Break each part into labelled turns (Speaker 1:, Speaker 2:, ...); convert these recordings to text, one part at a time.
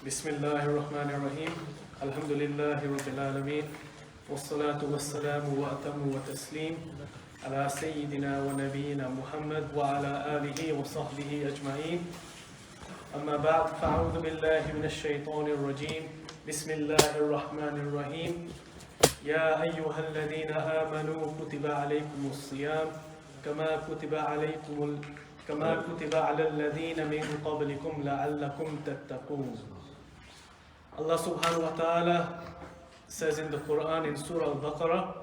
Speaker 1: Bismillahir Rahmanir Rahim. Alhamdulillahi Rabbil Alameen. Wassalatu wassalamu wa atamu wa taslim ala Sayyidina wa Nabiyyina Muhammad wa ala alihi wa sahbihi ajma'een. Amma ba'd, fa'udhu billahi minash shaytanir rajim. Bismillahir Rahmanir Rahim. Ya ayyuhalladhina amanu kutiba alaykumus siyam kama kutiba ala alladhina min qablikum la'allakum tattaqun. Allah subhanahu wa ta'ala says in the Quran in Surah Al-Baqarah,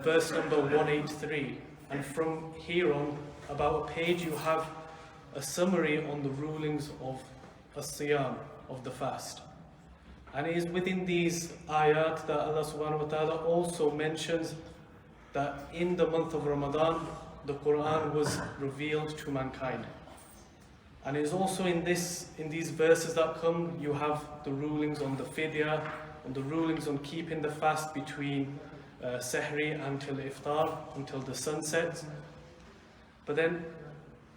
Speaker 1: verse number 183, and from here on, about a page, you have a summary on the rulings of as-siyam, of the fast. And it is within these ayat that Allah subhanahu wa ta'ala also mentions that in the month of Ramadan, the Quran was revealed to mankind. And it is also in these verses that come, you have the rulings on the fidya, and the rulings on keeping the fast between sahri until iftar, until the sun sets. But then,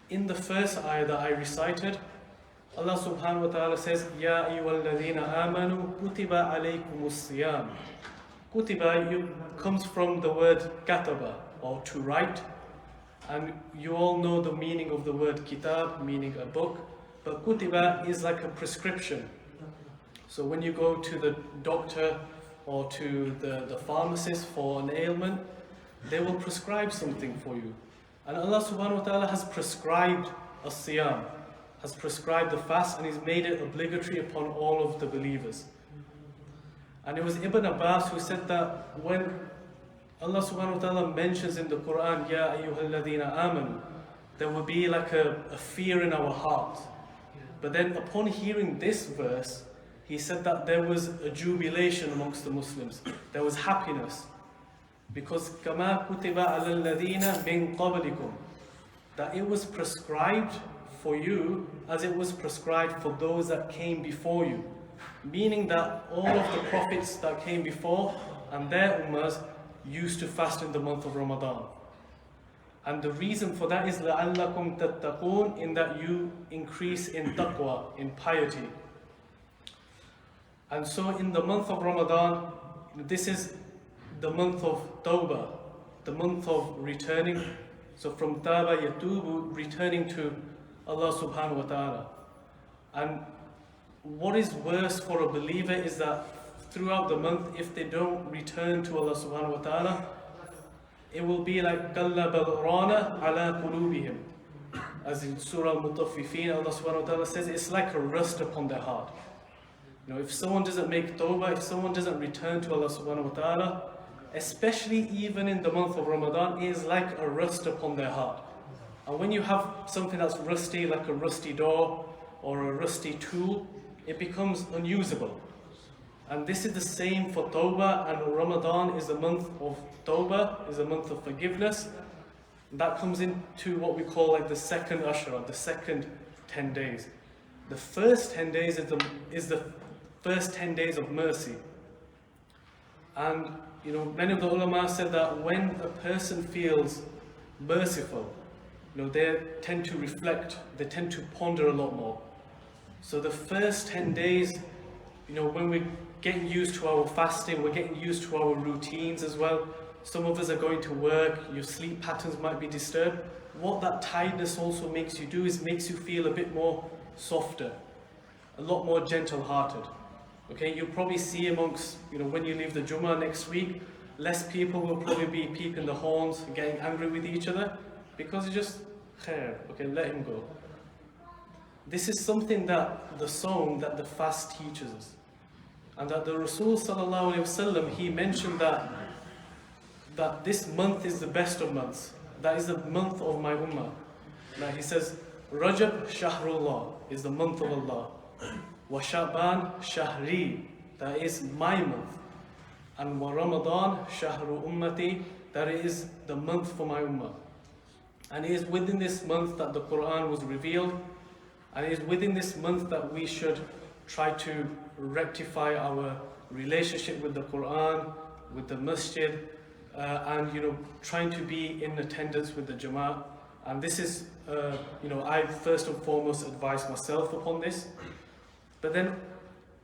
Speaker 1: in the first ayah that I recited, Allah subhanahu wa ta'ala says, Ya ayyuhalladhina amanu kutiba alaykumus siyam. Kutiba comes from the word kataba, or to write. And you all know the meaning of the word kitab, meaning a book. But kutiba is like a prescription. So when you go to the doctor or to the pharmacist for an ailment, they will prescribe something for you. And Allah subhanahu wa ta'ala has prescribed as-siyam, has prescribed the fast, and He's made it obligatory upon all of the believers. And it was Ibn Abbas who said that when Allah subhanahu wa ta'ala mentions in the Quran, Ya ayyuhalladhina amanu, there will be like a fear in our hearts. But then upon hearing this verse, he said that there was a jubilation amongst the Muslims. There was happiness. Because kama kutiba ala alladhina min qablikum, that it was prescribed for you as it was prescribed for those that came before you. Meaning that all of the prophets that came before and their ummahs used to fast in the month of Ramadan. And the reason for that is لَعَلَّكُمْ تَتَّقُونَ, in that you increase in taqwa, in piety. And so in the month of Ramadan, this is the month of Tawbah, the month of returning. So from Taba Yatubu, returning to Allah subhanahu wa ta'ala. And what is worse for a believer is that throughout the month, if they don't return to Allah subhanahu wa ta'ala, it will be like قَلَّبَ الْرَانَ عَلَىٰ قُلُوبِهِمْ. As in Surah Al-Mutaffifin, Allah subhanahu wa ta'ala says, it's like a rust upon their heart. You know, if someone doesn't make tawbah, if someone doesn't return to Allah subhanahu wa ta'ala, especially even in the month of Ramadan, it is like a rust upon their heart. And when you have something that's rusty, like a rusty door or a rusty tool, it becomes unusable. And this is the same for Tawbah, and Ramadan is a month of Tawbah, is a month of forgiveness. That comes into what we call like the second Ashra, the second 10 days. The first 10 days is the first 10 days of mercy. And you know, many of the ulama said that when a person feels merciful, you know, they tend to reflect, they tend to ponder a lot more. So the first 10 days, you know, when we're getting used to our fasting, we're getting used to our routines as well. Some of us are going to work, your sleep patterns might be disturbed. What that tiredness also makes you do is makes you feel a bit more softer, a lot more gentle-hearted. Okay, you'll probably see amongst, you know, when you leave the Jummah next week, less people will probably be peeping the horns and getting angry with each other, because it's just khair, okay, let him go. This is something that the song, that the fast teaches us. And that the Rasul sallallahu alayhi wasallam, he mentioned that this month is the best of months. That is the month of my ummah. Now he says, Rajab Shahrullah is the month of Allah. Wa Sha'ban Shahri, that is my month. And Wa Ramadan Shahru Ummati, that is the month for my ummah. And it is within this month that the Quran was revealed. And it is within this month that we should try to rectify our relationship with the Quran, with the Masjid, and you know, trying to be in attendance with the Jumu'ah. And this is, I first and foremost advise myself upon this. But then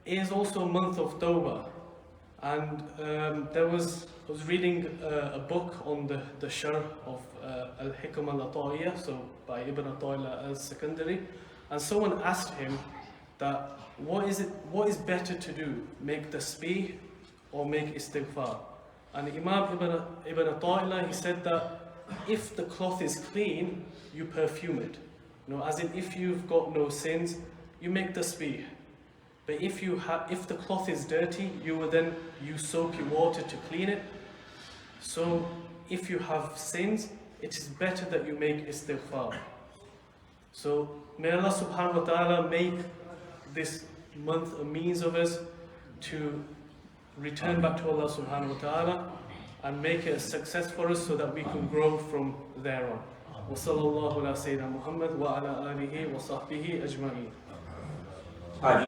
Speaker 1: it is also a month of Tawbah. And I was reading a book on the Sharh of Al-Hikam al-Ata'iyah, so by Ibn Ata'illah al-Secondary, and someone asked him that what is better to do, make tasbih or make istighfar? And Imam Ibn Ata'illah, he said that if the cloth is clean, you perfume it. You know, as in if you've got no sins, you make tasbih. But if the cloth is dirty, you will then use soapy water to clean it. So if you have sins, it is better that you make istighfar. So may Allah subhanahu wa ta'ala make this month a means of us to return back to Allah subhanahu wa ta'ala and make it a success for us so that we can grow from there on. Wa sallallahu ala Sayyidina Muhammad wa ala alihi wa sahbihi ajma'een.